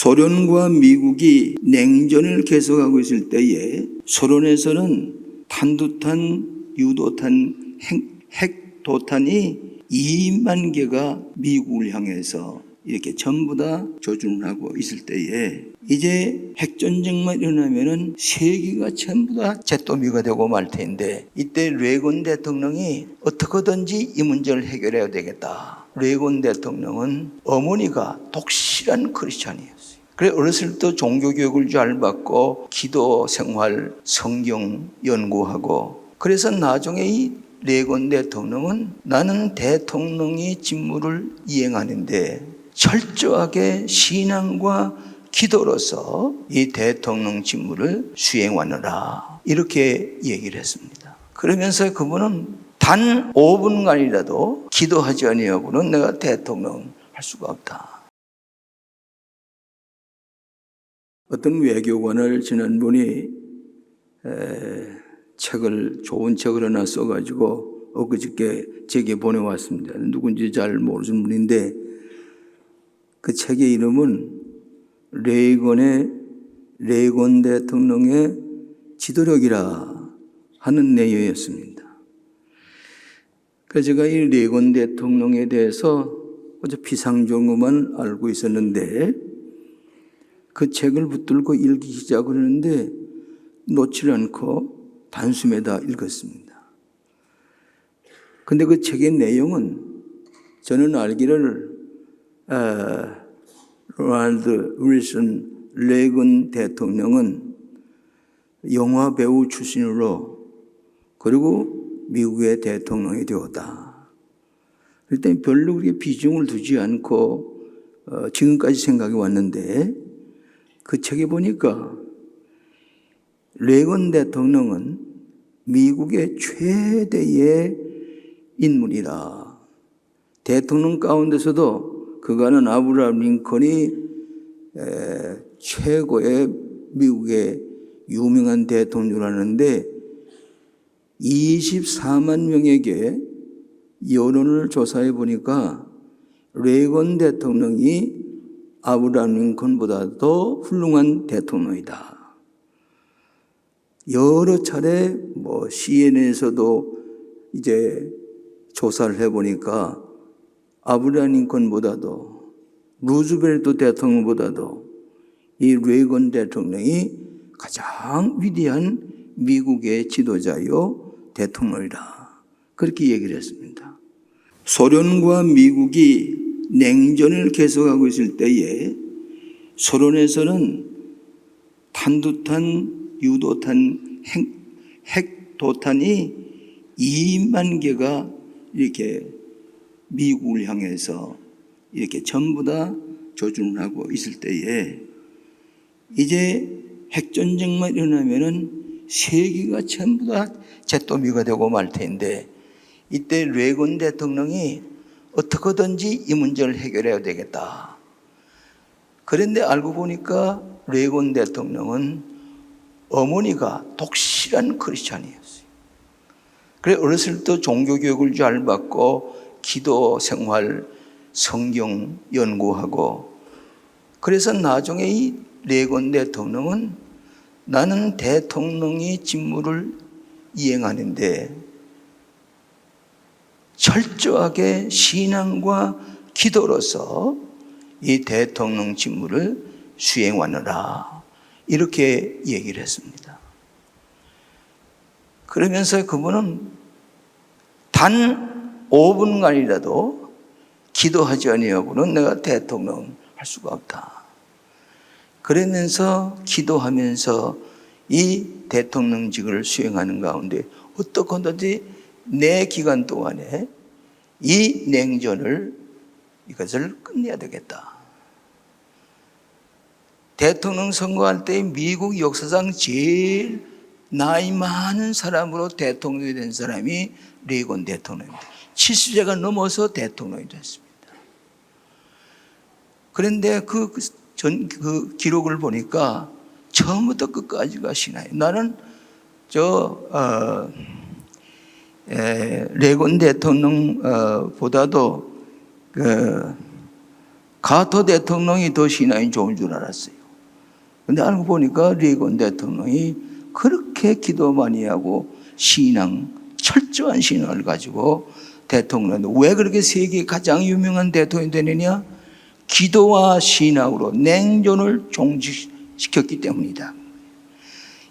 소련과 미국이 냉전을 계속하고 있을 때에 소련에서는 탄두탄, 유도탄, 핵도탄이 2만 개가 미국을 향해서 이렇게 전부 다 조준을 하고 있을 때에 이제 핵전쟁만 일어나면은 세계가 전부 다 잿더미가 되고 말 텐데, 이때 레건 대통령이 어떻게든지 이 문제를 해결해야 되겠다. 레건 대통령은 어머니가 독실한 크리스찬이었어요. 그래 어렸을 때 종교교육을 잘 받고 기도 생활, 성경 연구하고, 그래서 나중에 이 레건 대통령은 나는 대통령의 직무를 이행하는데 철저하게 신앙과 기도로서 이 대통령 직무를 수행하느라, 이렇게 얘기를 했습니다. 그러면서 그분은 단 5분간이라도 기도하지 아니하고는 내가 대통령 할 수가 없다. 어떤 외교관을 지난 분이 좋은 책을 하나 써가지고 엊그저께 제게 보내왔습니다. 누군지 잘 모르는 분인데 그 책의 이름은 레건 대통령의 지도력이라 하는 내용이었습니다. 그래서 제가 이 레건 대통령에 대해서 아주 피상적으로만 알고 있었는데 그 책을 붙들고 읽기 시작을 하는데 놓지 않고 단숨에다 읽었습니다. 근데 그 책의 내용은 저는 알기를 로널드 윌슨 레건 대통령은 영화 배우 출신으로 그리고 미국의 대통령이 되었다. 일단 별로 그렇게 비중을 두지 않고 지금까지 생각이 왔는데 그 책에 보니까 레건 대통령은 미국의 최대의 인물이다. 대통령 가운데서도 그가는 아브라함 링컨이 최고의 미국의 유명한 대통령이라는데 24만 명에게 여론을 조사해 보니까 레건 대통령이 아브라함 링컨보다 더 훌륭한 대통령이다. 여러 차례 CNN에서도 이제 조사를 해보니까 아브라함 링컨보다도 루즈벨트 대통령보다도 이 레건 대통령이 가장 위대한 미국의 지도자요 대통령이다. 그렇게 얘기를 했습니다. 소련과 미국이 냉전을 계속하고 있을 때에 소련에서는 탄두탄, 유도탄, 핵도탄이 2만 개가 이렇게 미국을 향해서 이렇게 전부 다 조준을 하고 있을 때에 이제 핵전쟁만 일어나면은 세계가 전부 다 잿더미가 되고 말 텐데, 이때 레건 대통령이 어떻게든지 이 문제를 해결해야 되겠다. 그런데 알고 보니까 레건 대통령은 어머니가 독실한 크리스찬이었어요. 그래 어렸을 때 종교교육을 잘 받고 기도 생활, 성경 연구하고, 그래서 나중에 이 레건 대통령은 나는 대통령의 직무를 이행하는데 철저하게 신앙과 기도로서 이 대통령 직무를 수행하느라, 이렇게 얘기를 했습니다. 그러면서 그분은 단 5분간이라도 기도하지 아니하고는 내가 대통령 할 수가 없다. 그러면서 기도하면서 이 대통령직을 수행하는 가운데 어떻게든지 내 기간 동안에 이 냉전을 이것을 끝내야 되겠다. 대통령 선거할 때 미국 역사상 제일 나이 많은 사람으로 대통령이 된 사람이 레건 대통령입니다. 70세가 넘어서 대통령이 됐습니다. 그런데 그 기록을 보니까 처음부터 끝까지가 신하예요. 나는 레건 대통령 보다도 카터 대통령이 더 신앙이 좋은 줄 알았어요. 근데 알고 보니까 레이건 대통령이 그렇게 기도 많이 하고 철저한 신앙을 가지고 대통령, 왜 그렇게 세계 가장 유명한 대통령이 되느냐? 기도와 신앙으로 냉전을 종식시켰기 때문이다.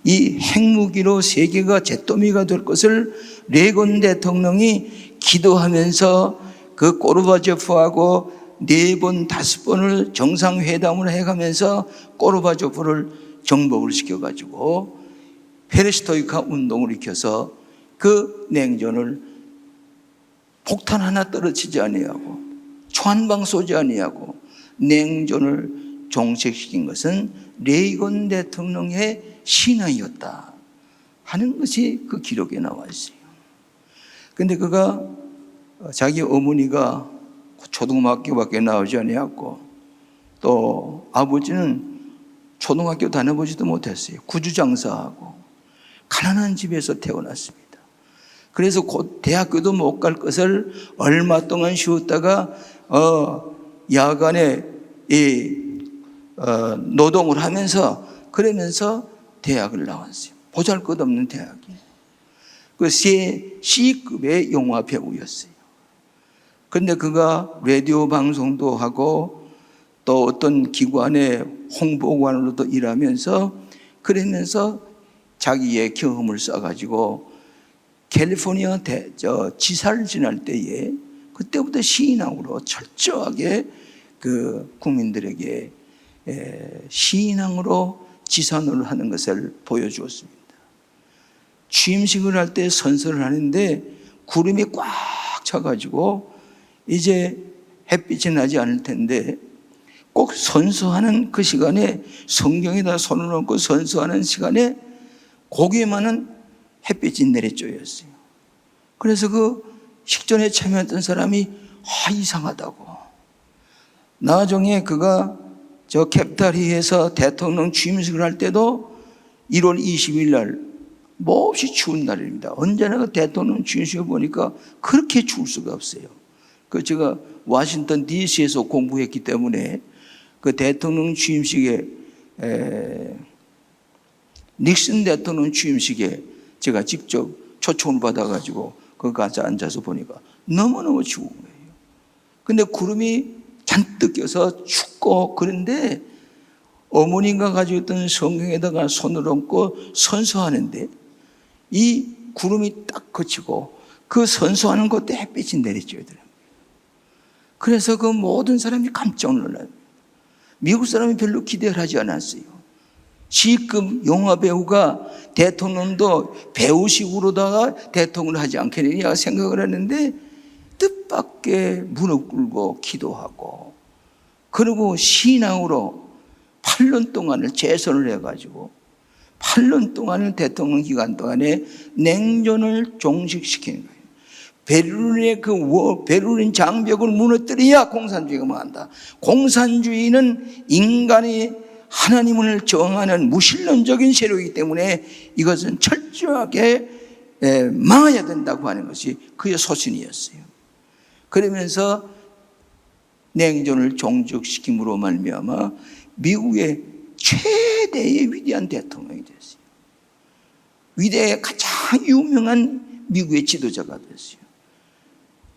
이 핵무기로 세계가 잿더미가 될 것을 레이건 대통령이 기도하면서 그 고르바초프하고 4번, 5번을 정상회담을 해가면서 고르바초프를 정복을 시켜가지고 페레스토이카 운동을 일으켜서 그 냉전을 폭탄 하나 떨어지지 아니하고 초한방 쏘지 아니하고 냉전을 종식시킨 것은 레이건 대통령의 신앙이었다 하는 것이 그 기록에 나와 있어요. 그런데 그가 자기 어머니가 초등학교밖에 나오지 아니했고 또 아버지는 초등학교 다녀보지도 못했어요. 구주장사하고 가난한 집에서 태어났습니다. 그래서 곧 대학교도 못 갈 것을 얼마 동안 쉬었다가 야간에 노동을 하면서 그러면서 대학을 나왔어요. 보잘것없는 대학이에요. 그 C급의 영화 배우였어요. 그런데 그가 라디오 방송도 하고 또 어떤 기관의 홍보관으로도 일하면서 그러면서 자기의 경험을 써가지고 캘리포니아 지사를 지날 때에 그때부터 신앙으로 철저하게 그 국민들에게 신앙으로 지산을 하는 것을 보여주었습니다. 취임식을 할 때 선서를 하는데 구름이 꽉 차가지고 이제 햇빛이 나지 않을 텐데 꼭 선서하는 그 시간에 성경에다 손을 얹고 선서하는 시간에 거기에만은 햇빛이 내려쬐었어요. 그래서 그 식전에 참여했던 사람이 이상하다고. 나중에 그가 저 캡타리에서 대통령 취임식을 할 때도 1월 20일 날 몹시 추운 날입니다. 언제나 그 대통령 취임식을 보니까 그렇게 추울 수가 없어요. 그 제가 워싱턴 DC에서 공부했기 때문에 그 대통령 취임식에 닉슨 대통령 취임식에 제가 직접 초청을 받아가지고 거기 가서 앉아서 보니까 너무너무 추운 거예요. 근데 구름이 잔뜩 껴서 춥고 그런데 어머니가 가지고 있던 성경에다가 손을 얹고 선서하는데 이 구름이 딱 그치고 그 선서하는 것도 햇빛이 내리쬐더라고요. 그래서 그 모든 사람이 깜짝 놀라요. 미국 사람이 별로 기대를 하지 않았어요. C급 영화 배우가 대통령도 배우식으로다가 대통령을 하지 않겠느냐 생각을 했는데 뜻밖의 무릎 꿇고 기도하고 그리고 신앙으로 8년 동안을 재선을 해가지고 8년 동안을 대통령 기간 동안에 냉전을 종식시키는 거예요. 베를린 장벽을 무너뜨려야 공산주의가 망한다. 공산주의는 인간이 하나님을 정하는 무신론적인 세력이기 때문에 이것은 철저하게 망해야 된다고 하는 것이 그의 소신이었어요. 그러면서 냉전을 종식시킴으로 말미암아 미국의 최대의 위대한 대통령이 됐어요. 위대의 가장 유명한 미국의 지도자가 됐어요.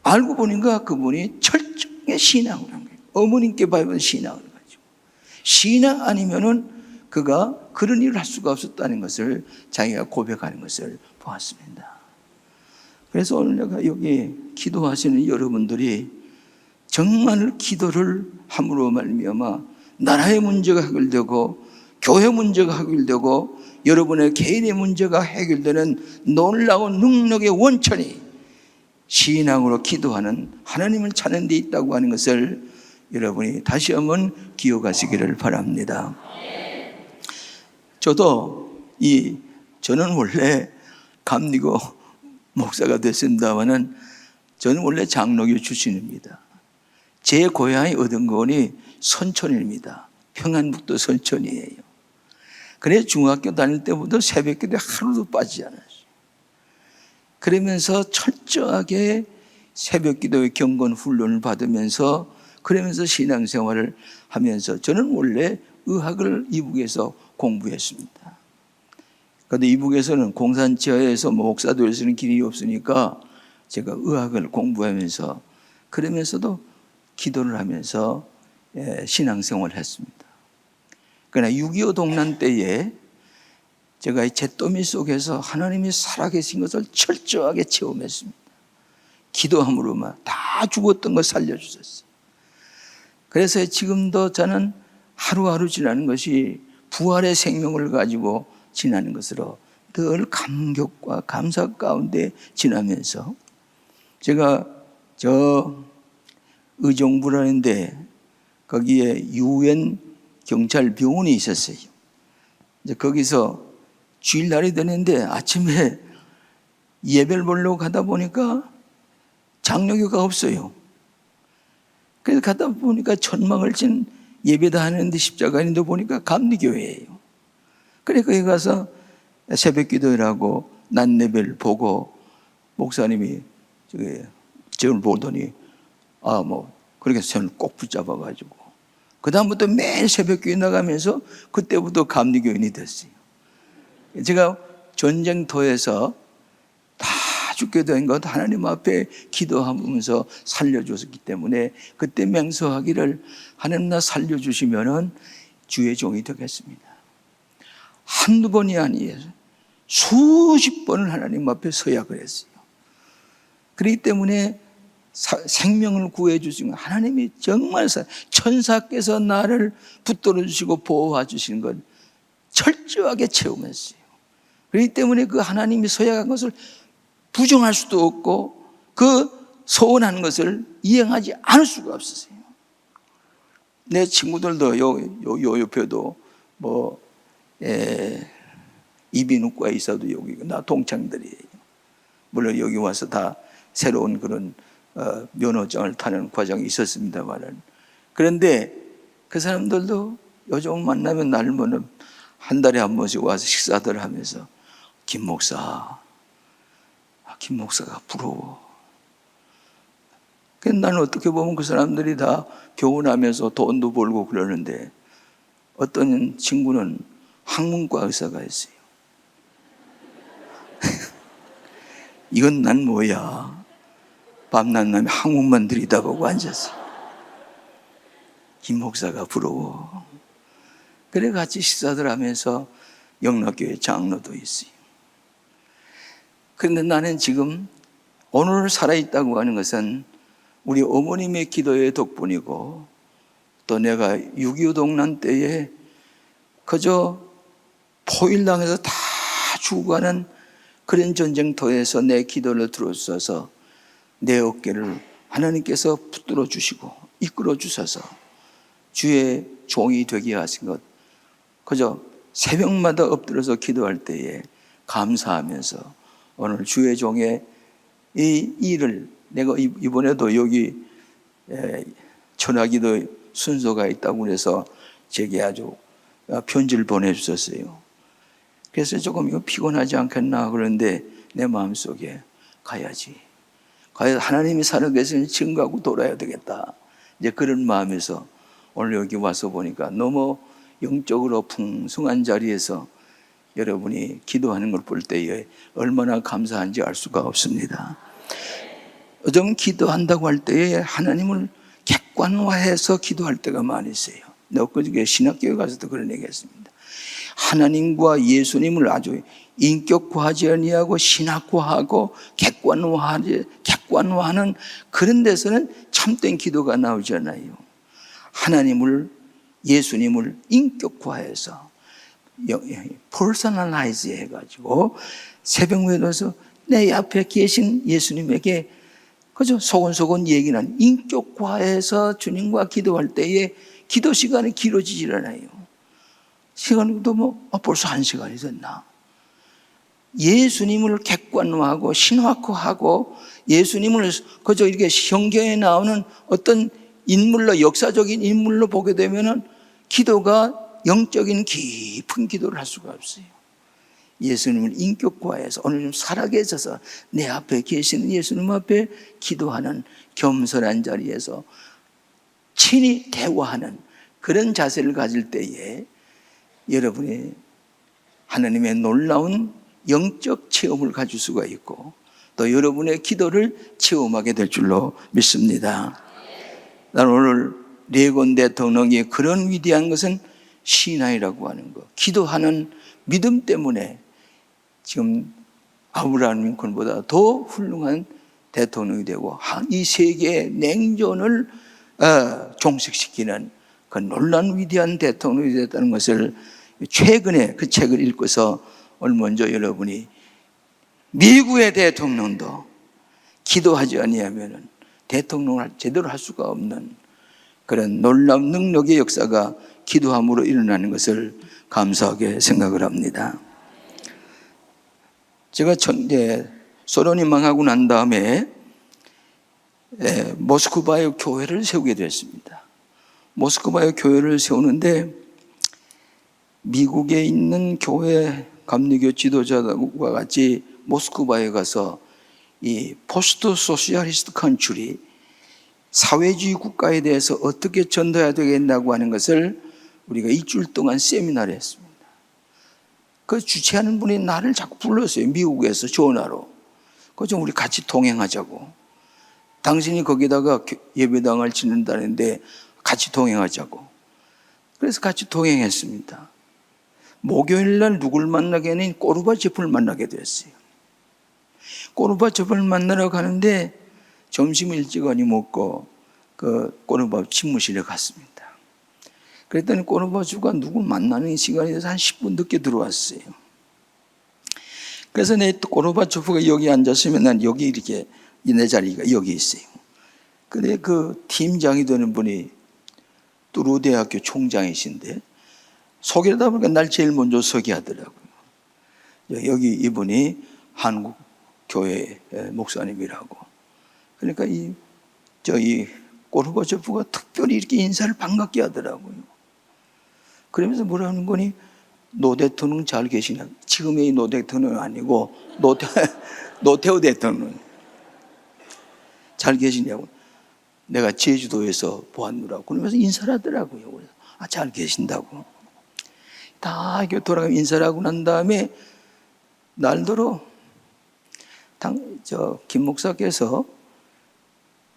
알고 보니까 그분이 철저하게 신앙을 한 거예요. 어머님께 받은 신앙을 가지고. 신앙 아니면은 그가 그런 일을 할 수가 없었다는 것을 자기가 고백하는 것을 보았습니다. 그래서 오늘 내가 여기 기도하시는 여러분들이 정말 기도를 함으로 말미암아 나라의 문제가 해결되고 교회 문제가 해결되고 여러분의 개인의 문제가 해결되는 놀라운 능력의 원천이 신앙으로 기도하는 하나님을 찾는 데 있다고 하는 것을 여러분이 다시 한번 기억하시기를 바랍니다. 저는 원래 감리교 목사가 됐습니다마는 저는 원래 장로교 출신입니다. 제 고향이 어딘거니 선촌입니다. 평안북도 선촌이에요. 그래서 중학교 다닐 때부터 새벽기도에 하루도 빠지지 않았어요. 그러면서 철저하게 새벽기도의 경건 훈련을 받으면서 그러면서 신앙생활을 하면서 저는 원래 의학을 이북에서 공부했습니다. 그런데 이북에서는 공산지하에서 목사도 할 수 있는 길이 없으니까 제가 의학을 공부하면서 그러면서도 기도를 하면서 신앙생활을 했습니다. 그러나 6.25 동란 때에 제가 이 잿더미 속에서 하나님이 살아계신 것을 철저하게 체험했습니다. 기도함으로만 다 죽었던 걸 살려주셨어요. 그래서 지금도 저는 하루하루 지나는 것이 부활의 생명을 가지고 지나는 것으로 늘 감격과 감사 가운데 지나면서 제가 저 의정부라는데 거기에 유엔 경찰 병원이 있었어요. 이제 거기서 주일날이 되는데 아침에 예배를 보려고 가다 보니까 장로교가 없어요. 그래서 가다 보니까 천막을 친 예배다 하는데 십자가 있는데 보니까 감리교회예요. 그래 거기 가서 새벽 기도회라고 낮예배를 보고 목사님이 저를 보더니 그렇게 저를 꼭 붙잡아가지고 그 다음부터 매일 새벽 기도 나가면서 그때부터 감리교인이 됐어요. 제가 전쟁터에서 다 죽게 된 것 하나님 앞에 기도하면서 살려줬기 때문에 그때 맹세하기를 하나님 나 살려주시면은 주의 종이 되겠습니다. 한두 번이 아니에요. 수십 번을 하나님 앞에 서야 그랬어요. 그렇기 때문에 생명을 구해 주신 하나님이 정말 천사께서 나를 붙들어 주시고 보호해 주시는 걸 철저하게 체험했어요. 그렇기 때문에 그 하나님이 서약한 것을 부정할 수도 없고 그 소원한 것을 이행하지 않을 수가 없었어요. 내 친구들도 요 옆에도 이비인후과에 있어도 여기 나 동창들이에요. 물론 여기 와서 다 새로운 그런 면허증을 타는 과정이 있었습니다만은 그런데 그 사람들도 요즘 만나면 날면은 한 달에 한 번씩 와서 식사들 하면서 김 목사가 부러워. 나는 어떻게 보면 그 사람들이 다 교훈하면서 돈도 벌고 그러는데 어떤 친구는 학문과 의사가 있어요. 이건 난 뭐야. 밤낮 남이 학문만 들여다보고 앉았어. 김 목사가 부러워. 그래 같이 식사들 하면서 영락교회 장로도 있어요. 그런데 나는 지금 오늘 살아있다고 하는 것은 우리 어머님의 기도의 덕분이고 또 내가 6.25 동란 때에 그저 포일당해서 다 죽어가는 그런 전쟁터에서 내 기도를 들어주셔서 내 어깨를 하나님께서 붙들어 주시고 이끌어 주셔서 주의 종이 되게 하신 것 그저 새벽마다 엎드려서 기도할 때에 감사하면서 오늘 주의 종의 이 일을 내가 이번에도 여기 전화기도 순서가 있다고 해서 제게 아주 편지를 보내주셨어요. 그래서 조금 이거 피곤하지 않겠나 그런데 내 마음속에 가야지. 하나님이 살아계시는 증거하고 돌아야 되겠다. 이제 그런 마음에서 오늘 여기 와서 보니까 너무 영적으로 풍성한 자리에서 여러분이 기도하는 걸 볼 때에 얼마나 감사한지 알 수가 없습니다. 좀 기도한다고 할 때에 하나님을 객관화해서 기도할 때가 많이 있어요. 내가 그저께 신학교에 가서도 그런 얘기 했습니다. 하나님과 예수님을 아주 인격화하지 아니하고 신학화하고 객관화하는 그런 데서는 참된 기도가 나오잖아요. 하나님을 예수님을 인격화해서 퍼스널라이즈 해가지고 새벽매도에서 내 앞에 계신 예수님에게 그저 소곤소곤 얘기는 인격화해서 주님과 기도할 때에 기도 시간이 길어지질 않아요. 시간도 벌써 1시간이 됐나. 예수님을 객관화하고 신학화하고 예수님을 그저 이렇게 성경에 나오는 어떤 인물로 역사적인 인물로 보게 되면은 기도가 영적인 깊은 기도를 할 수가 없어요. 예수님을 인격화해서 오늘 좀 살아계셔서 내 앞에 계시는 예수님 앞에 기도하는 겸손한 자리에서 친히 대화하는 그런 자세를 가질 때에 여러분이 하나님의 놀라운 영적 체험을 가질 수가 있고 또 여러분의 기도를 체험하게 될 줄로 믿습니다. 나는 오늘 레아곤 대통령이 그런 위대한 것은 신앙이라고 하는 것, 기도하는 믿음 때문에 지금 아브라함 링컨보다 더 훌륭한 대통령이 되고 이 세계의 냉전을 종식시키는 그 놀라운 위대한 대통령이 됐다는 것을 최근에 그 책을 읽고서 오늘 먼저 여러분이 미국의 대통령도 기도하지 아니하면 대통령을 제대로 할 수가 없는 그런 놀라운 능력의 역사가 기도함으로 일어나는 것을 감사하게 생각을 합니다. 제가 소련이 망하고 난 다음에 모스크바에 교회를 세우게 됐습니다. 모스크바에 교회를 세우는데 미국에 있는 교회 감리교 지도자들과 같이 모스크바에 가서 이 포스트 소시아리스트 컨트리 사회주의 국가에 대해서 어떻게 전도해야 되겠다고 하는 것을 우리가 일주일 동안 세미나를 했습니다. 그 주최하는 분이 나를 자꾸 불렀어요. 미국에서 전화로. 그래서 우리 같이 동행하자고. 당신이 거기다가 예배당을 짓는다는데 같이 동행하자고. 그래서 같이 동행했습니다. 목요일 날 누굴 만나게 하니 고르바초프를 만나게 됐어요. 고르바초프를 만나러 가는데 점심을 일찌감치 먹고 그 고르바초프 집무실에 갔습니다. 그랬더니 고르바초프가 누굴 만나는 시간이 돼서 한 10분 늦게 들어왔어요. 그래서 고르바초프가 여기 앉았으면 난 여기 이렇게 내 자리가 여기 있어요. 근데 그 팀장이 되는 분이 뚜루대학교 총장이신데 소개하다 보니까 날 제일 먼저 소개하더라고요. 여기 이분이 한국 교회 목사님이라고. 그러니까 이 고르바초프가 특별히 이렇게 인사를 반갑게 하더라고요. 그러면서 뭐라 하는 거니? 노 대통령 잘 계시냐? 지금의 노 대통령은 아니고 노태우 대통령 잘 계시냐고. 내가 제주도에서 보았노라고. 그러면서 인사를 하더라고요. 그래서 잘 계신다고. 다 이렇게 돌아가면 인사를 하고 난 다음에 날더러 김 목사께서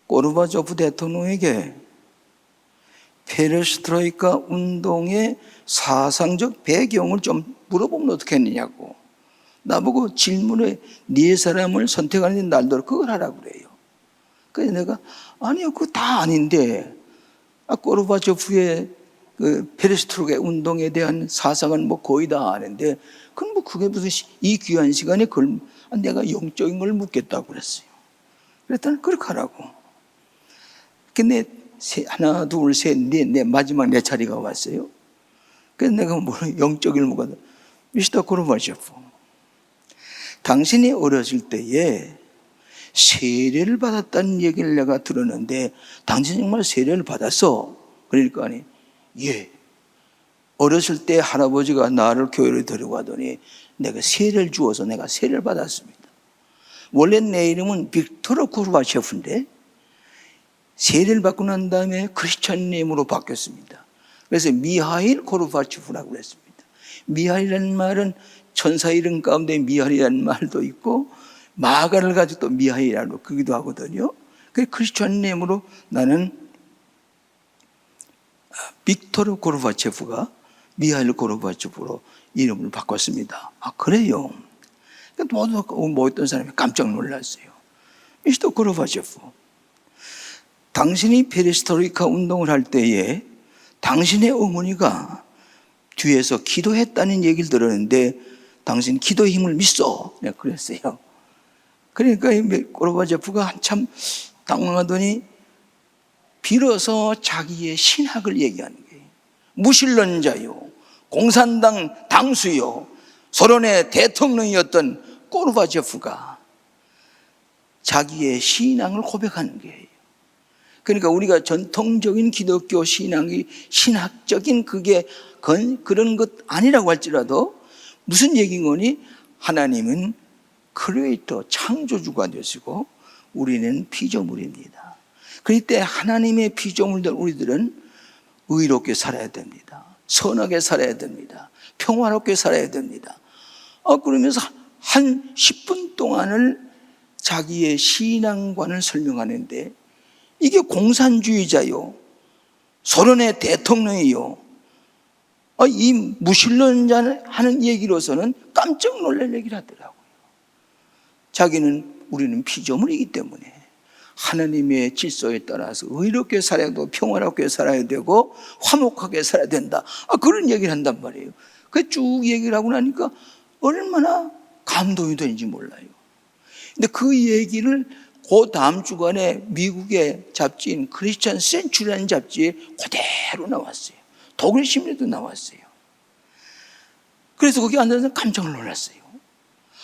고르바초프 대통령에게 페레스트로이카 운동의 사상적 배경을 좀 물어보면 어떻겠느냐고. 나보고 질문에 네 사람을 선택하는데 날더러 그걸 하라고 그래요. 그래서 내가 아니요 그거 다 아닌데 고르바초프의 그 페레스트로이카 운동에 대한 사상은 뭐 거의 다 아는데 그럼 뭐 그게 무슨 이 귀한 시간에 그걸 내가 영적인 걸 묻겠다고 그랬어요. 그랬더니 그렇게 하라고. 근데 하나 둘 셋 넷 마지막 내 자리가 왔어요. 그래서 내가 뭐 영적인 걸 묻거든. 미스터 고르바초프, 당신이 어렸을 때에 세례를 받았다는 얘기를 내가 들었는데 당신 정말 세례를 받았어? 그러니까 아니 예. 어렸을 때 할아버지가 나를 교회를 데려가더니 내가 세례를 주어서 내가 세례를 받았습니다. 원래 내 이름은 빅토르 고르바초프인데 세례를 받고 난 다음에 크리스찬 네임으로 바뀌었습니다. 그래서 미하일 고르바초프라고 했습니다. 미하일이라는 말은 천사 이름 가운데 미하일이라는 말도 있고 마가를 가지고 또 미하일이라고 그기도 하거든요. 그래서 크리스찬 네임으로 나는 빅토르 고르바초프가 미하일 고르바초프로 이름을 바꿨습니다. 그래요? 모두 모였던 사람이 깜짝 놀랐어요. 미스터 고르바초프, 당신이 페레스트로이카 운동을 할 때에 당신의 어머니가 뒤에서 기도했다는 얘기를 들었는데 당신 기도의 힘을 믿어. 내가 그랬어요. 그러니까 고르바초프가 한참 당황하더니 빌어서 자기의 신학을 얘기하는 거예요. 무신론자요, 공산당 당수요, 소련의 대통령이었던 고르바초프가 자기의 신앙을 고백하는 거예요. 그러니까 우리가 전통적인 기독교 신앙이 신학적인 그런 것 아니라고 할지라도 무슨 얘기인 거니? 하나님은 크리에이터, 창조주가 되시고 우리는 피조물입니다. 그럴 때 하나님의 피조물들 우리들은 의롭게 살아야 됩니다. 선하게 살아야 됩니다. 평화롭게 살아야 됩니다. 그러면서 한 10분 동안을 자기의 신앙관을 설명하는데, 이게 공산주의자요, 소련의 대통령이요, 이 무신론자 하는 얘기로서는 깜짝 놀랄 얘기를 하더라고요. 우리는 피조물이기 때문에 하나님의 질서에 따라서 의롭게 살아야 되고 평화롭게 살아야 되고 화목하게 살아야 된다, 그런 얘기를 한단 말이에요. 그 쭉 얘기를 하고 나니까 얼마나 감동이 되는지 몰라요. 근데 그 얘기를 그 다음 주간에 미국의 잡지인 크리스천 센츄리라는 잡지에 그대로 나왔어요. 독일 신문에도 나왔어요. 그래서 거기 앉아서 깜짝 놀랐어요.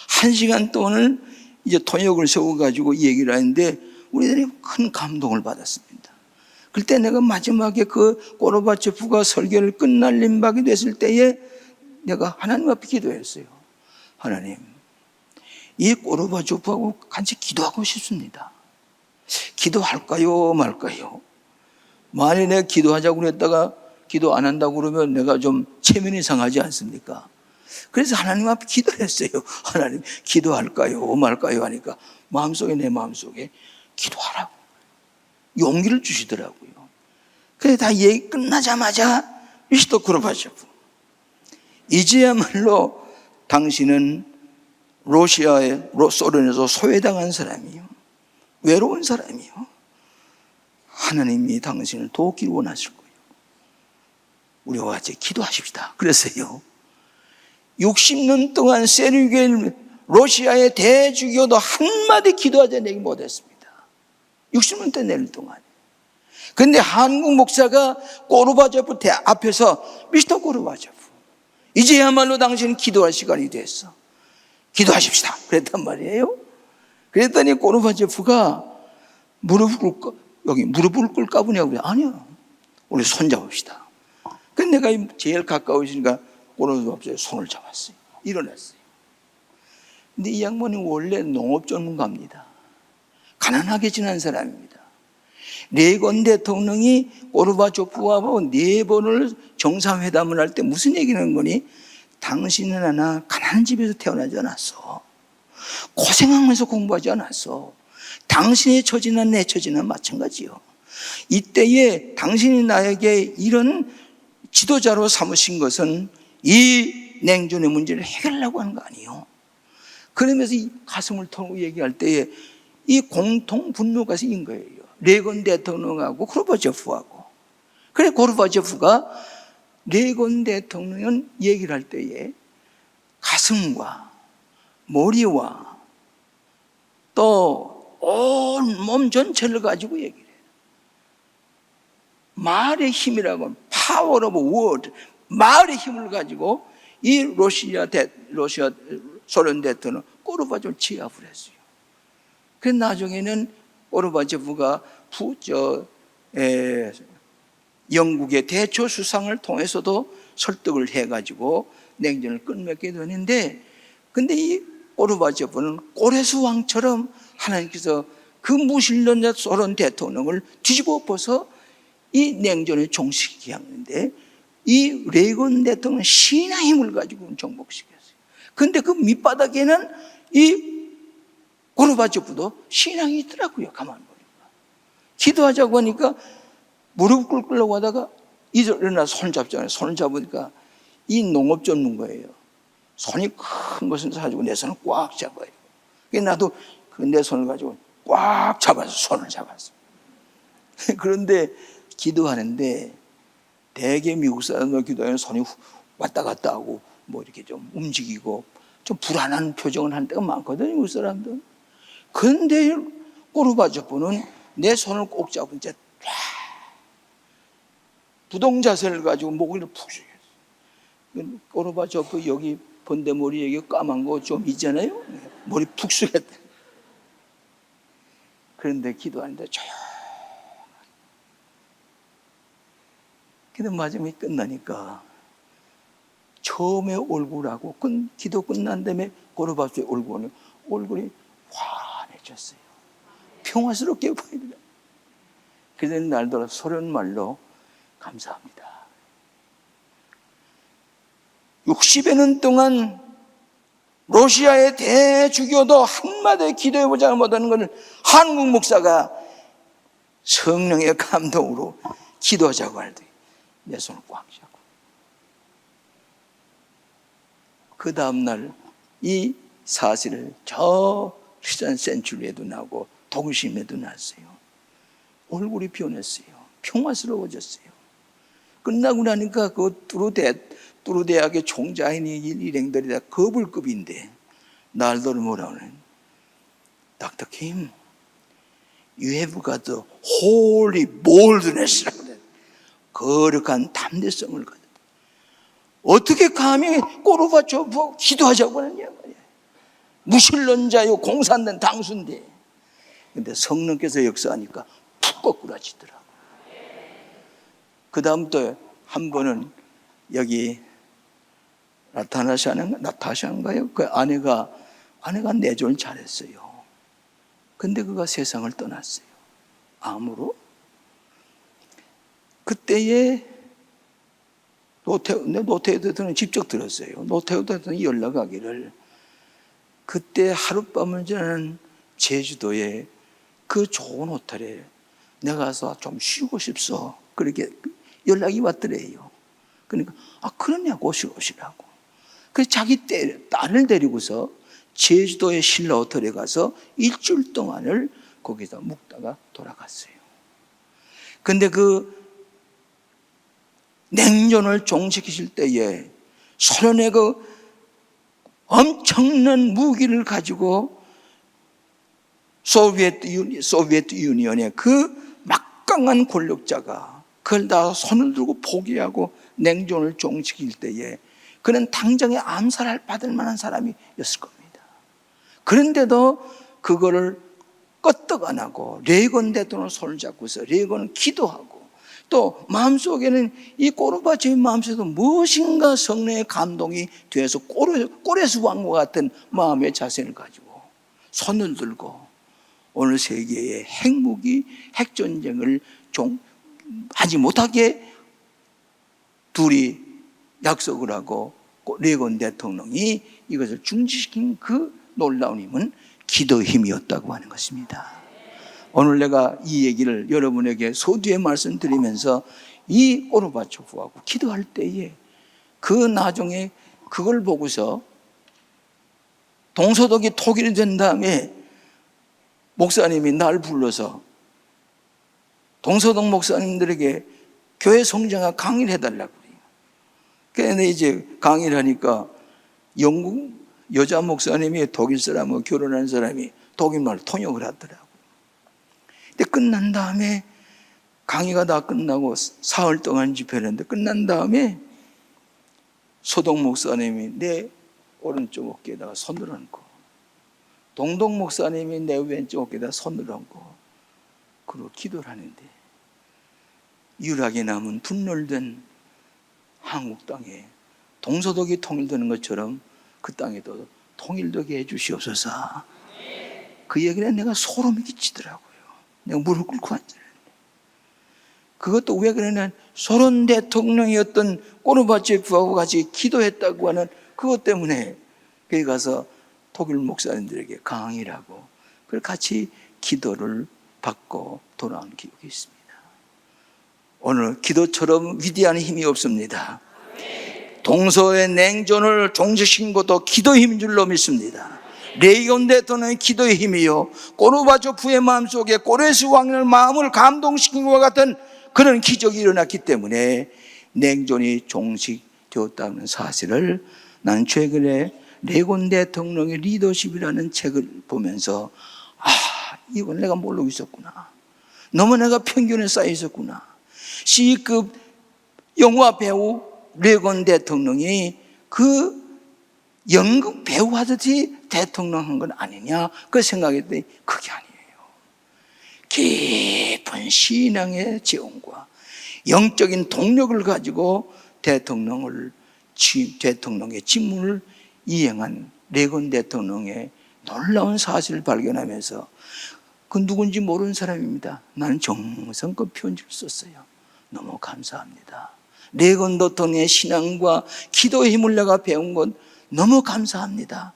1시간 동안을 이제 통역을 세워가지고 얘기를 하는데 우리들이 큰 감동을 받았습니다. 그때 내가 마지막에 그 고르바초프가 설교를 끝날림박이 됐을 때에 내가 하나님 앞에 기도했어요. 하나님, 이 고르바초프하고 같이 기도하고 싶습니다. 기도할까요 말까요? 만약에 내가 기도하자고 그랬다가 기도 안 한다고 그러면 내가 좀 체면이 상하지 않습니까? 그래서 하나님 앞에 기도했어요. 하나님, 기도할까요 말까요 하니까 내 마음속에 기도하라고 용기를 주시더라고요. 그래서 다 얘기 끝나자마자 위시토 고르바초프, 이제야말로 당신은 소련에서 소외당한 사람이요, 외로운 사람이요, 하나님이 당신을 돕기를 원하실 거예요. 우리와 같이 기도하십시다 그랬어요. 60년 동안 세르게이 러시아의 대주교도 한마디 기도하자는 얘기 못했습니다. 60년 동안. 그런데 한국 목사가 고르바초프 앞에서 미스터 고르바초프, 이제야말로 당신은 기도할 시간이 됐어, 기도하십시다 그랬단 말이에요. 그랬더니 고르바초프가 무릎을 꿇을까 보냐고. 아니요, 우리 손잡읍시다. 근데 내가 제일 가까우시니까 고르바초프의 손을 잡았어요. 일어났어요. 근데 이 양반이 원래 농업 전문가입니다. 가난하게 지난 사람입니다. 레이건 대통령이 고르바초프와 4번을 정상회담을 할 때 무슨 얘기를 하는 거니? 당신은 하나 가난한 집에서 태어나지 않았어. 고생하면서 공부하지 않았어. 당신의 처지나 내 처지나 마찬가지요. 이때에 당신이 나에게 이런 지도자로 삼으신 것은 이 냉전의 문제를 해결하려고 하는 거 아니에요. 그러면서 이 가슴을 털고 얘기할 때에 이 공통 분노가 생긴 거예요. 레이건 대통령하고 고르바초프하고. 그래 고르바초프가 레이건 대통령은 얘기를 할 때에 가슴과 머리와 또 온 몸 전체를 가지고 얘기를 해요. 말의 힘이라고, 파워 오브 워드, 말의 힘을 가지고 이 소련 대통령 고르바초프를 취합을 했어요. 그래서 나중에는 고르바초프가 영국의 대초 수상을 통해서도 설득을 해가지고 냉전을 끝맺게 되는데, 근데 이 고르바초프는 꼬레수 왕처럼 하나님께서 그 무신론자 소련 대통령을 뒤집어 엎어서 이 냉전을 종식시키게 하는데, 이 레이건 대통령은 신의 힘을 가지고 정복시켰어요. 근데 그 밑바닥에는 이 고르바초프도 신앙이 있더라고요. 가만 보니까 기도하자고 하니까 무릎 꿇으려고 하다가 일어나 손 잡잖아요. 손을 잡으니까 이 농업 전문가예요. 손이 큰 것을 가지고 내 손을 꽉 잡아요. 나도 내 손을 가지고 꽉 잡아서 손을 잡았어요. 그런데 기도하는데 대개 미국 사람들 기도하면 손이 왔다 갔다 하고 이렇게 좀 움직이고 좀 불안한 표정을 하는 때가 많거든요, 미국 사람들. 그런데 고르바초프는 내 손을 꼭 잡은 채 부동자세를 가지고 목을 푹 숙였어요. 고르바초프 여기 번데머리 여기 까만 거 좀 있잖아요. 머리 푹 숙였다. 그런데 기도하는데 조용하게. 기도 마지막에 끝나니까 처음에 얼굴하고 기도 끝난 다음에 고르바초프의 얼굴이 환해졌어요. 평화스럽게 보입니다. 그래서 날더러 소련 말로 감사합니다. 60여 년 동안 러시아의 대주교도 한마디 기도해보자 못하는 것을 한국 목사가 성령의 감동으로 기도하자고 할 때 내 손을 꽉 잡고, 그 다음날 이 사실을 저 크리스천 센츄리에도 나고 도시심에도 났어요. 얼굴이 변했어요. 평화스러워졌어요. 끝나고 나니까 그 뚜르대학의 총장이 일행들이 다 거불급인데 날더러 뭐라 그래? Dr. Kim, you have got the holy boldness라고 그래. 거룩한 담대성을 가졌다. 어떻게 감히 고르바초프 기도하자고 하느냐 말이야. 무신론자요, 공산당 당수인데. 근데 성령께서 역사하니까 푹 거꾸라지더라고. 그 다음부터 한 번은 여기 나타샤인가요? 그 아내가 내조를 잘했어요. 근데 그가 세상을 떠났어요. 암으로. 그때에 노태우 대통령이 직접 들었어요. 노태우 대통령이 연락하기를, 그때 하룻밤을 자는 제주도에 그 좋은 호텔에 내가 가서 좀 쉬고 싶소. 그렇게 연락이 왔더래요. 그러니까 그러냐고 오시라고. 그래서 자기 딸을 데리고서 제주도의 신라 호텔에 가서 일주일 동안을 거기서 묵다가 돌아갔어요. 근데 그 냉전을 종식하실 때에 소련의 그 엄청난 무기를 가지고 소비에트 유니언의 그 막강한 권력자가 그걸 다 손을 들고 포기하고 냉전을 종식일 때에 그는 당장에 암살할 받을 만한 사람이었을 겁니다. 그런데도 그거를 끄떡 안 하고 레이건 대통령을 손을 잡고서 레이건은 기도하고, 또 마음속에는 이 고르바초프의 마음속에도 무엇인가 성령의 감동이 되어서 꼬레스 왕과 같은 마음의 자세를 가지고 손을 들고 오늘 세계의 핵무기, 핵전쟁을 하지 못하게 둘이 약속을 하고 레이건 대통령이 이것을 중지시킨 그 놀라운 힘은 기도의 힘이었다고 하는 것입니다. 오늘 내가 이 얘기를 여러분에게 소두에 말씀드리면서 이 고르바초프하고 기도할 때에 그 나중에 그걸 보고서 동서독이 통일이 된 다음에 목사님이 날 불러서 동서독 목사님들에게 교회 성장화 강의를 해달라고 그래요. 그런데 이제 강의를 하니까 영국 여자 목사님이 독일 사람하고 결혼한 사람이 독일말 통역을 하더라고요. 근데 끝난 다음에 강의가 다 끝나고 사흘 동안 집회를 했는데 끝난 다음에 소독 목사님이 내 오른쪽 어깨에다가 손을 얹고 동독 목사님이 내 왼쪽 어깨에다 손을 얹고 그리고 기도를 하는데 유일하게 남은 분열된 한국 땅에 동서독이 통일되는 것처럼 그 땅에도 통일되게 해주시옵소서. 그 얘기는 내가 소름이 끼치더라고요. 내가 무릎 꿇고 앉았는데, 그것도 왜 그러냐면 소련 대통령이었던 고르바초프하고 같이 기도했다고 하는 그것 때문에 거기 가서 독일 목사님들에게 강의를 하고 그걸 같이 기도를 받고 돌아온 기억이 있습니다. 오늘 기도처럼 위대한 힘이 없습니다. 동서의 냉전을 종식시킨 것도 기도의 힘인 줄로 믿습니다. 레이건 대통령의 기도의 힘이요, 고르바초프의 마음속에 꼬레스 왕의 마음을 감동시킨 것과 같은 그런 기적이 일어났기 때문에 냉전이 종식되었다는 사실을 나는 최근에 레이건 대통령의 리더십이라는 책을 보면서 이건 내가 모르고 있었구나. 너무 내가 편견에 쌓여 있었구나. C급 영화 배우 레이건 대통령이 그 연극 배우 하듯이 대통령 한 건 아니냐 그 생각했더니 그게 아니에요. 깊은 신앙의 재원과 영적인 동력을 가지고 대통령의 직무를 이행한 레이건 대통령의 놀라운 사실을 발견하면서 그 누군지 모르는 사람입니다. 나는 정성껏 편지를 썼어요. 너무 감사합니다. 레이건 대통령의 신앙과 기도의 힘을 내가 배운 것 너무 감사합니다.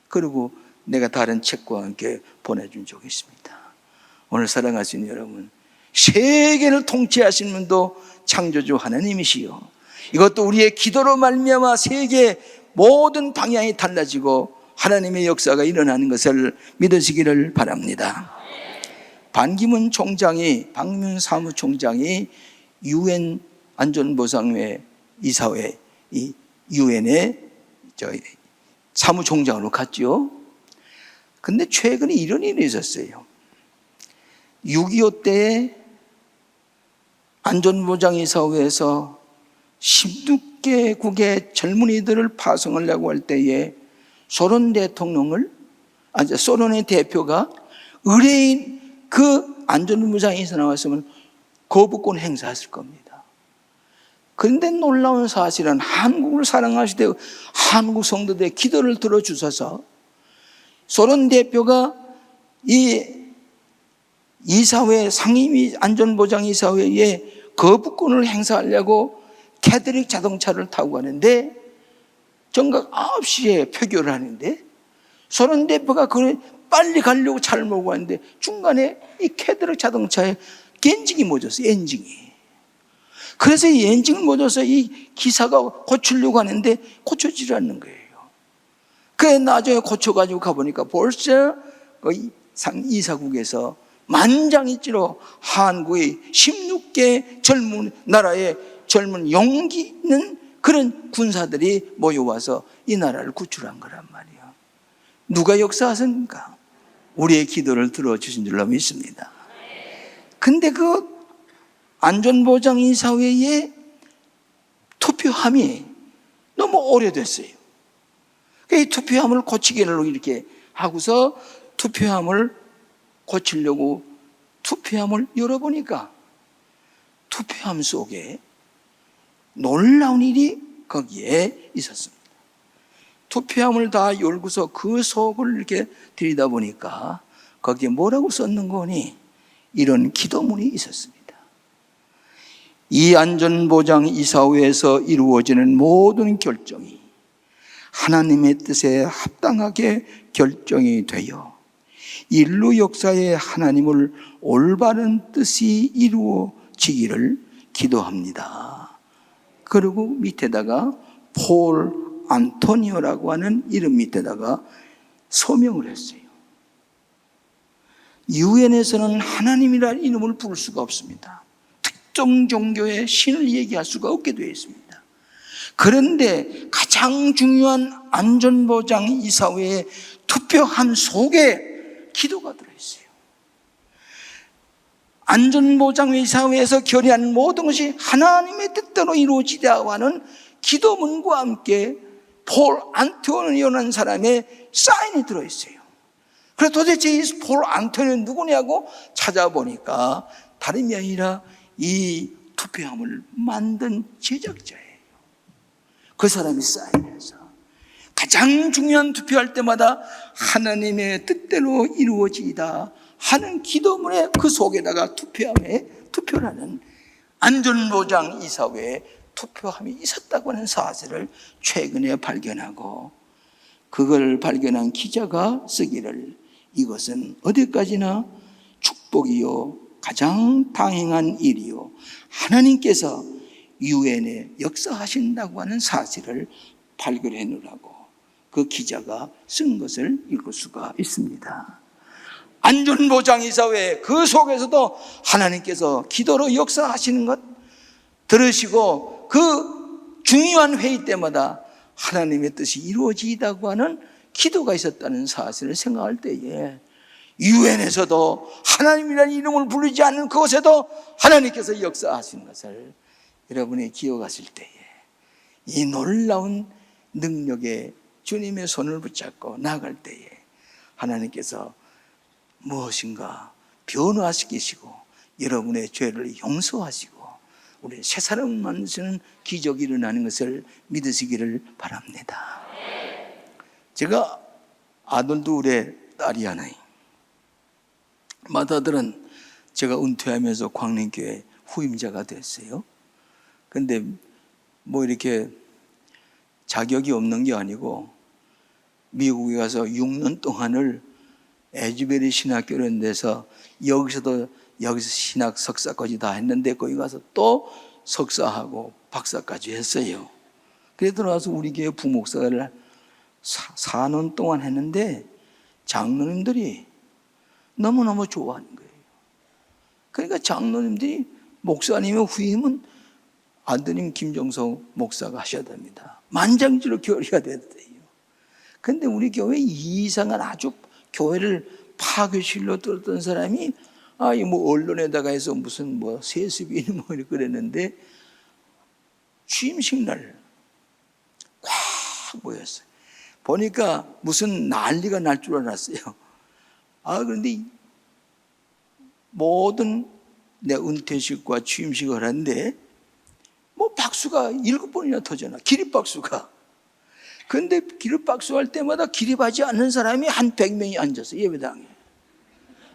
그리고 내가 다른 책과 함께 보내준 적이 있습니다. 오늘 사랑하시는 여러분, 세계를 통치하시는 분도 창조주 하나님이시요, 이것도 우리의 기도로 말미암아 세계 모든 방향이 달라지고 하나님의 역사가 일어나는 것을 믿으시기를 바랍니다. 반기문 사무총장이 UN 안전보장회 이사회, 이 UN의 사무총장으로 갔죠. 근데 최근에 이런 일이 있었어요. 6.25 때에 안전보장이사회에서 16개국의 젊은이들을 파송하려고 할 때에 소련의 대표가 의뢰인 그 안전보장에서 나왔으면 거부권 행사했을 겁니다. 그런데 놀라운 사실은 한국을 사랑하시되 한국 성도들의 기도를 들어주셔서 소련 대표가 이 이사회, 상임 안전보장이사회에 거부권을 행사하려고 캐드릭 자동차를 타고 가는데 정각 9시에 표결을 하는데 소련 대표가 빨리 가려고 차를 몰고 왔는데 중간에 이 캐드릭 자동차에 엔진이 멎었어요. 엔진이. 그래서 이 엔진을 멎어서 이 기사가 고치려고 하는데 고쳐지지 않는 거예요. 그래 나중에 고쳐가지고 가보니까 벌써 이사국에서 만장일치로 한국의 16개 젊은 나라의 젊은 용기 있는 그런 군사들이 모여와서 이 나라를 구출한 거란 말이에요. 누가 역사하십니까? 우리의 기도를 들어주신 줄로 믿습니다. 근데 그 안전보장이사회의 투표함이 너무 오래됐어요. 이 투표함을 고치기를 이렇게 하고서 투표함을 고치려고 투표함을 열어보니까 투표함 속에 놀라운 일이 거기에 있었습니다. 투표함을 다 열고서 그 속을 이렇게 들여다보니까 거기에 뭐라고 썼는 거니? 이런 기도문이 있었습니다. 이 안전보장이사회에서 이루어지는 모든 결정이 하나님의 뜻에 합당하게 결정이 되어 인류 역사의 하나님을 올바른 뜻이 이루어지기를 기도합니다. 그리고 밑에다가 폴 안토니오라고 하는 이름 밑에다가 서명을 했어요. 유엔에서는 하나님이라는 이름을 부를 수가 없습니다. 특정 종교의 신을 얘기할 수가 없게 되어 있습니다. 그런데 가장 중요한 안전보장이사회의 투표함 속에 기도가 들어있어요. 안전보장이사회에서 결의하는 모든 것이 하나님의 뜻대로 이루어지다고 하는 기도문과 함께 폴 안토니오라는 사람의 사인이 들어있어요. 그래서 도대체 이 폴 안토니오는 누구냐고 찾아보니까 다름이 아니라 이 투표함을 만든 제작자예요. 그 사람이 사인해서 가장 중요한 투표할 때마다 하나님의 뜻대로 이루어지이다 하는 기도문의 그 속에다가 투표함에 투표라는 안전보장이사회에 투표함이 있었다고 하는 사실을 최근에 발견하고 그걸 발견한 기자가 쓰기를 이것은 어디까지나 축복이요 가장 당연한 일이요 하나님께서 유엔에 역사하신다고 하는 사실을 발견해 놓으라고 그 기자가 쓴 것을 읽을 수가 있습니다. 안전보장이사회 그 속에서도 하나님께서 기도로 역사하시는 것 들으시고 그 중요한 회의 때마다 하나님의 뜻이 이루어지다고 하는 기도가 있었다는 사실을 생각할 때에 유엔에서도 하나님이라는 이름을 부르지 않는 그곳에도 하나님께서 역사하시는 것을 여러분이 기억하실 때에 이 놀라운 능력에 주님의 손을 붙잡고 나아갈 때에 하나님께서 무엇인가 변화시키시고 여러분의 죄를 용서하시고 우리 새 사람을 만드시는 기적이 일어나는 것을 믿으시기를 바랍니다. 제가 아들 둘에 딸이 하나요. 맏아들은 제가 은퇴하면서 광림교회 후임자가 됐어요. 근데 뭐 이렇게 자격이 없는 게 아니고 미국에 가서 6년 동안을 에즈베리 신학교로 는 데서 여기서 신학 석사까지 다 했는데 거기 가서 또 석사하고 박사까지 했어요. 그래 들어와서 우리 교회 부목사를 4년 동안 했는데 장로님들이 너무너무 좋아하는 거예요. 그러니까 장로님들이 목사님의 후임은 아드님 김정석 목사가 하셔야 됩니다. 만장지로 교리가 돼야 돼요. 근데 우리 교회 이상한 아주 교회를 파괴실로 뚫었던 사람이 뭐 언론에다가 해서 무슨 뭐 세습인 뭐 이렇게 그랬는데 취임식 날 꽉 모였어요. 보니까 무슨 난리가 날 줄 알았어요. 그런데 모든 내 은퇴식과 취임식을 하는데 뭐 박수가 7번이나 터져나, 기립박수가. 근데 기립박수 할 때마다 기립하지 않는 사람이 한 100명이 앉았어요, 예배당에.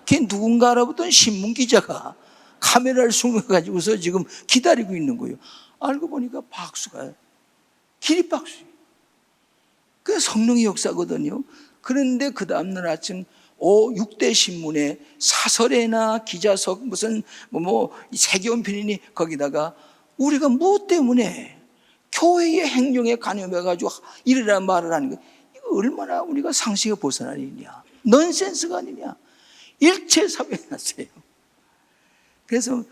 그게 누군가 알아보던 신문기자가 카메라를 숨겨가지고서 지금 기다리고 있는 거예요. 알고 보니까 박수가 기립박수예요. 그게 성령의 역사거든요. 그런데 그 다음날 아침 6대 신문에 사설에나 기자석 무슨 세계원필이니 거기다가 우리가 무엇 때문에 교회의 행정에 간여해가지고 이래라 말을 하는 거, 이거 얼마나 우리가 상식에 벗어난 일이냐, 넌센스가 아니냐, 일체 사변이 났어요. 그래서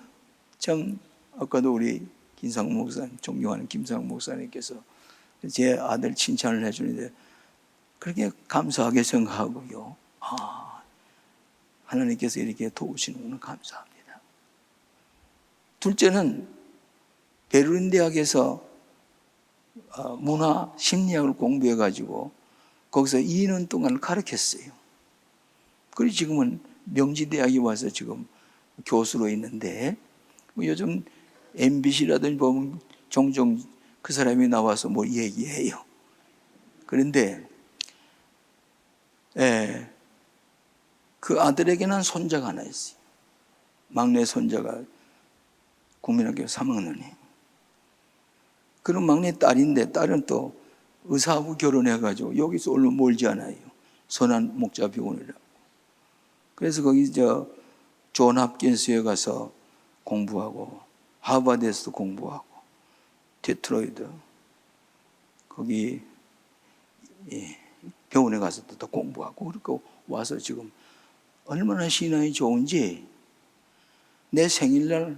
참 아까도 우리 김상욱 목사님, 존경하는 김상욱 목사님께서 제 아들 칭찬을 해주는데 그렇게 감사하게 생각하고요. 하나님께서 이렇게 도우시는구나, 감사합니다. 둘째는 베를린 대학에서 문화 심리학을 공부해가지고 거기서 2년 동안 가르쳤어요. 그리고 지금은 명지대학에 와서 지금 교수로 있는데 요즘 MBC라든지 보면 종종 그 사람이 나와서 뭐 얘기해요. 그런데 그 아들에게는 손자가 하나 있어요. 막내 손자가 국민학교 3학년이에요. 그런 막내 딸인데 딸은 또 의사하고 결혼해가지고 여기서 얼마 멀지 않아요. 선한 목자병원이라고. 그래서 거기 존 홉킨스에 가서 공부하고 하버드에서도 공부하고 데트로이트 거기 병원에 가서 또 공부하고 그렇게 와서 지금 얼마나 신앙이 좋은지 내 생일날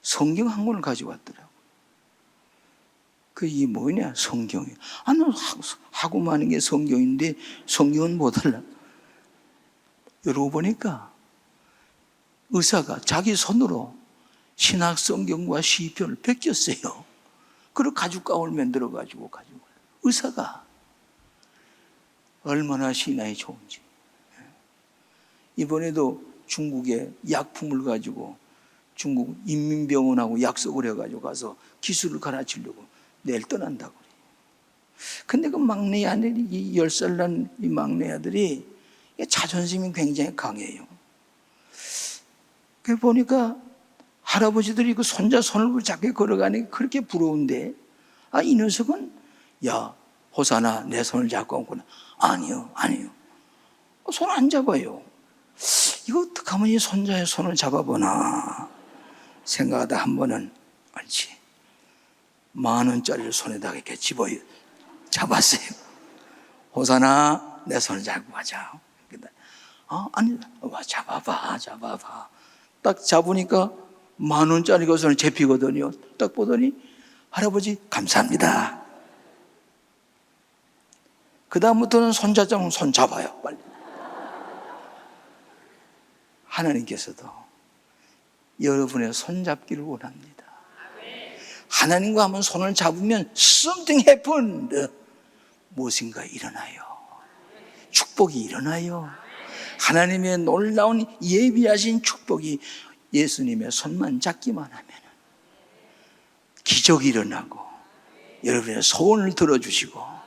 성경 한 권을 가지고 왔더라고. 그게 뭐냐, 성경이. 나는 하고 마는 게 성경인데 성경은 못 알아. 열어보니까 의사가 자기 손으로 신학 성경과 시편을 베꼈어요. 그리고 가죽가운을 만들어가지고 가지고 의사가 얼마나 신앙이 좋은지. 이번에도 중국에 약품을 가지고 중국 인민병원하고 약속을 해가지고 가서 기술을 가르치려고 내일 떠난다고 그래요. 근데 그 막내 아들이, 이 10살 난 이 막내 아들이 자존심이 굉장히 강해요. 그 보니까 할아버지들이 그 손자 손을 붙잡게 걸어가는 게 그렇게 부러운데, 이 녀석은, 야, 호사나 내 손을 잡고 오구나. 아니요. 손 안 잡아요. 이거 어떡하면 이 손자의 손을 잡아보나 생각하다 한 번은 알지. 10,000원짜리를 손에다가 이렇게 잡았어요. 호사나 내 손을 잡고 가자. 아니, 잡아봐. 딱 잡으니까 10,000원짜리 그 손을 잡히거든요. 딱 보더니 할아버지 감사합니다. 그 다음부터는 손자장 손 잡아요, 빨리. 하나님께서도 여러분의 손잡기를 원합니다. 하나님과 한번 손을 잡으면 something happened. 무엇인가 일어나요. 축복이 일어나요. 하나님의 놀라운 예비하신 축복이 예수님의 손만 잡기만 하면 기적이 일어나고 여러분의 소원을 들어주시고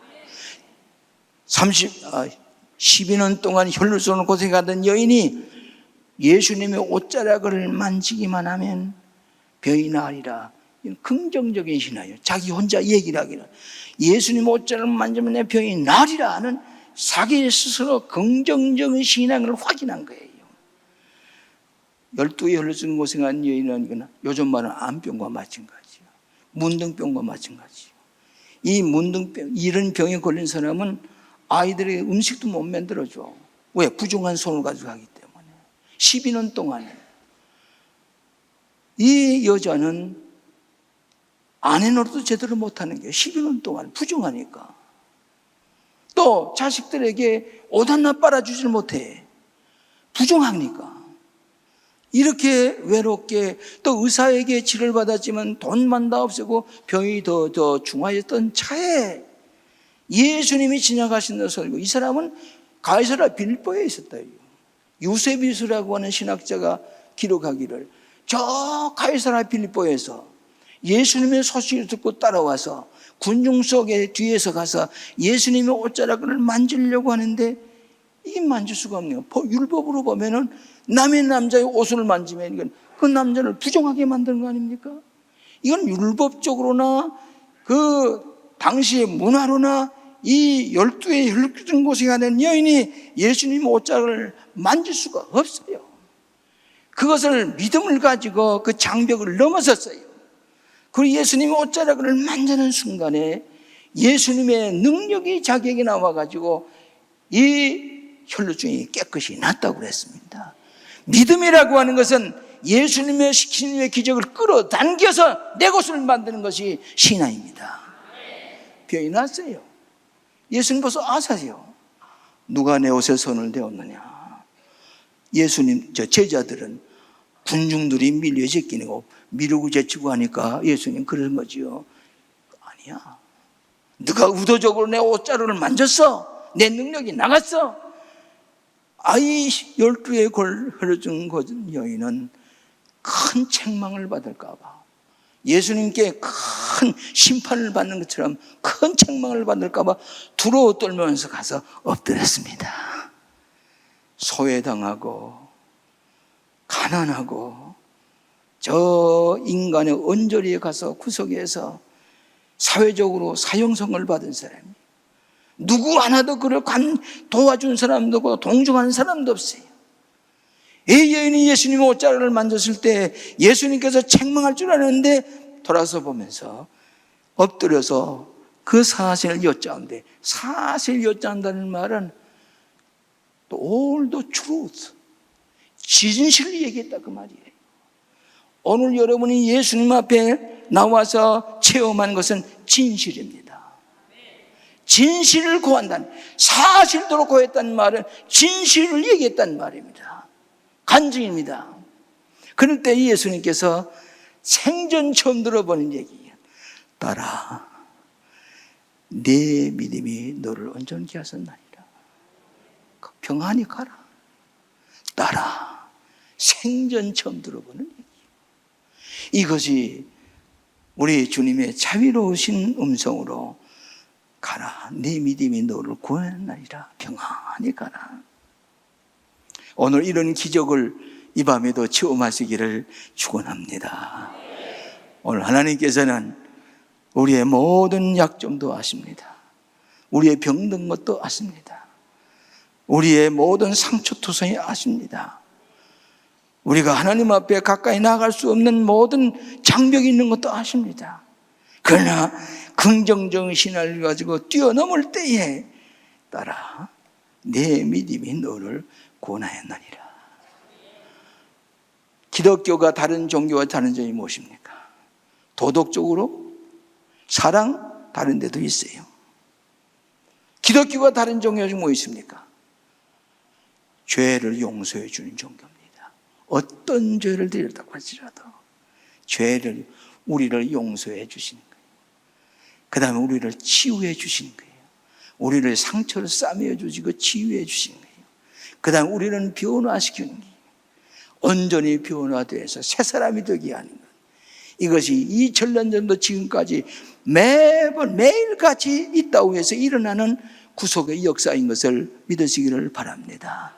12년 동안 혈루증으로 고생하던 여인이 예수님의 옷자락을 만지기만 하면 병이 나으리라. 이건 긍정적인 신화예요. 자기 혼자 얘기를 하기는 예수님 옷자락을 만지면 내 병이 나으리라 하는 자기 스스로 긍정적인 신앙을 확인한 거예요. 12에 혈루증 고생한 여인은 요즘 말은 암병과 마찬가지예요. 문둥병과 마찬가지예요. 이 문둥병, 이런 병에 걸린 사람은 아이들의 음식도 못 만들어줘. 왜? 부정한 손을 가지고 하기 때문에. 12년 동안 이 여자는 아내 노릇도 제대로 못하는 게 12년 동안 부정하니까. 또 자식들에게 옷 하나 빨아주질 못해. 부정하니까. 이렇게 외롭게 또 의사에게 치료를 받았지만 돈만 다 없애고 병이 더 중화했던 차에 예수님이 지나가신다는 소리고, 이 사람은 가이사랴 빌보에 있었다. 유세비스라고 하는 신학자가 기록하기를 저 가이사랴 빌보에서 예수님의 소식을 듣고 따라와서 군중 속에 뒤에서 가서 예수님의 옷자락을 만지려고 하는데 이게 만질 수가 없네요. 율법으로 보면은 남의 남자의 옷을 만지면 이건 그 남자를 부정하게 만드는 거 아닙니까? 이건 율법적으로나 그 당시의 문화로나 이 12의 혈루증 고생하는 여인이 예수님 옷자락을 만질 수가 없어요. 그것을 믿음을 가지고 그 장벽을 넘어섰어요. 그리고 예수님의 옷자락을 만지는 순간에 예수님의 능력이 자기에게 나와가지고 이 혈루증이 깨끗이 났다고 그랬습니다. 믿음이라고 하는 것은 예수님의 신의 기적을 끌어당겨서 내 것을 만드는 것이 신앙입니다. 병이 났어요. 예수님 벌써 아사세요. 누가 내 옷에 손을 대었느냐. 예수님 제자들은 군중들이 밀려 제끼고 미루고 제치고 하니까 예수님 그런 거지요. 아니야. 누가 의도적으로 내 옷자루를 만졌어. 내 능력이 나갔어. 아이 12의 혈루증 여인은 큰 책망을 받을까 봐, 예수님께 큰 심판을 받는 것처럼 큰 책망을 받을까 봐 두려워 떨면서 가서 엎드렸습니다. 소외당하고 가난하고 저 인간의 언저리에 가서 구석에서 사회적으로 사형성을 받은 사람이, 누구 하나도 그를 도와준 사람도 없고 동정하는 사람도 없어요. 이 여인이 예수님의 옷자락을 만졌을 때 예수님께서 책망할 줄 알았는데 돌아서 보면서 엎드려서 그 사실을 여짜는데, 사실 여짜한다는 말은 all the truth, 진실을 얘기했다 그 말이에요. 오늘 여러분이 예수님 앞에 나와서 체험하는 것은 진실입니다. 진실을 구한다는, 사실대로 구했다는 말은 진실을 얘기했다는 말입니다. 간증입니다. 그럴 때 예수님께서 생전 처음 들어보는 얘기예요. 딸아, 내 믿음이 너를 온전케 하셨나이다. 평안히 가라. 딸아, 생전 처음 들어보는 얘기예요. 이것이 우리 주님의 자비로우신 음성으로 가라, 네 믿음이 너를 구원하리라. 평안히 가라. 오늘 이런 기적을 이 밤에도 체험하시기를 축원합니다. 오늘 하나님께서는 우리의 모든 약점도 아십니다. 우리의 병든 것도 아십니다. 우리의 모든 상처투성이 아십니다. 우리가 하나님 앞에 가까이 나갈 수 없는 모든 장벽이 있는 것도 아십니다. 그러나 긍정적인 신앙을 가지고 뛰어넘을 때에 따라 내 믿음이 너를 구원하였나니라. 기독교가 다른 종교와 다른 점이 무엇입니까? 도덕적으로 사랑 다른 데도 있어요. 기독교가 다른 종교가 뭐 있습니까? 죄를 용서해 주는 종교입니다. 어떤 죄를 드렸다고 할지라도 죄를, 우리를 용서해 주시는 거예요. 그 다음에 우리를 치유해 주시는 거예요. 우리를 상처를 싸매어 주시고 치유해 주시는 거예요. 그 다음에 우리는 변화시키는 거예요. 온전히 변화되어서 새 사람이 되게 하는 것. 이것이 2000년 전도 지금까지 매번 매일같이 이 땅 위에서 일어나는 구속의 역사인 것을 믿으시기를 바랍니다.